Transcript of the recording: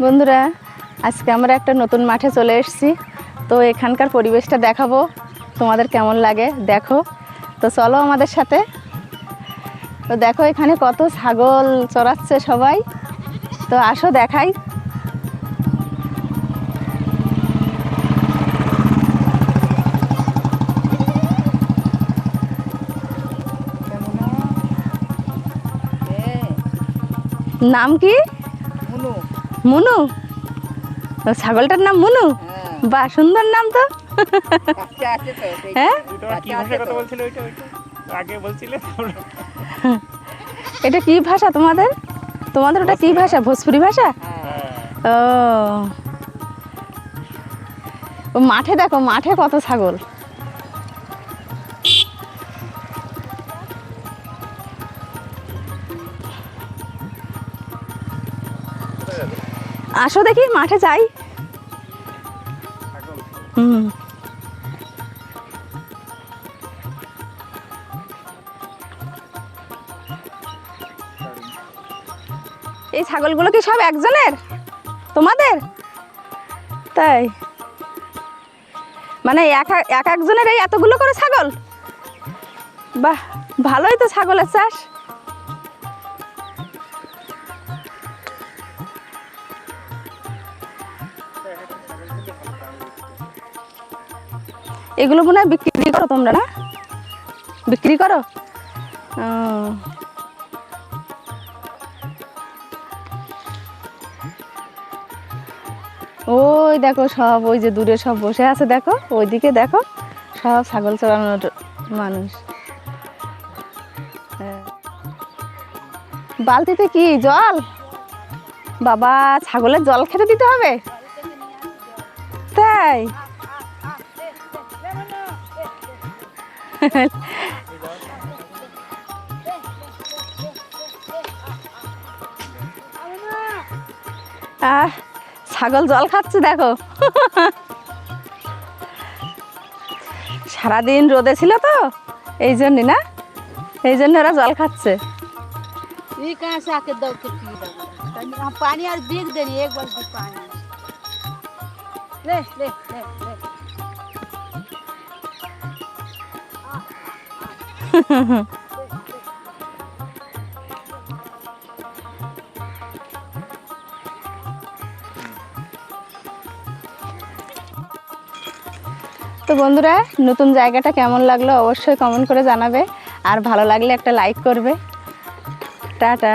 বন্ধুরা, আজকে আমরা একটা নতুন মাঠে চলে এসেছি। তো এখানকার পরিবেশটা দেখাবো, তোমাদের কেমন লাগে দেখো। তো চলো আমাদের সাথে। তো দেখো এখানে কত ছাগল চড়াচ্ছে সবাই। তো আসো দেখাই। নাম কি? মুনু। মুনু? ছাগলটার নাম মুনু? বাহ, সুন্দর নাম তো। হ্যাঁ, এটা কি ভাষা তোমাদের? তোমাদের ওটা কি ভাষা? ভোজপুরি ভাষা? ও মাঠে দেখো, মাঠে কত ছাগল। আসো দেখি মাঠে যাই। এই ছাগলগুলো কি সব একজনের তোমাদের? তাই মানে এক একজনের এই এতগুলো করে ছাগল? বাহ, ভালোই তো ছাগলের চাষ। এগুলো মনে হয় বিক্রি করো তোমরা, না? বিক্রি করো? ওই দেখো সব, ওই যে দূরে সব বসে আছে দেখো, ওইদিকে দেখো সব ছাগল চড়ানোর মানুষ। বালতিতে কি জল? বাবা, ছাগলের জল খেতে দিতে হবে? তাই? ছাগল জল খাচ্ছে দেখো। সারাদিন রোদে ছিল তো, এই জন্য না, এই জন্য ওরা জল খাচ্ছে। पानी और बीग देनी एक बाल्टी पानी। ले ले ले ले। তো বন্ধুরা, নতুন জায়গাটা কেমন লাগলো অবশ্যই কমেন্ট করে জানাবে, আর ভালো লাগলে একটা লাইক করবে। টাটা।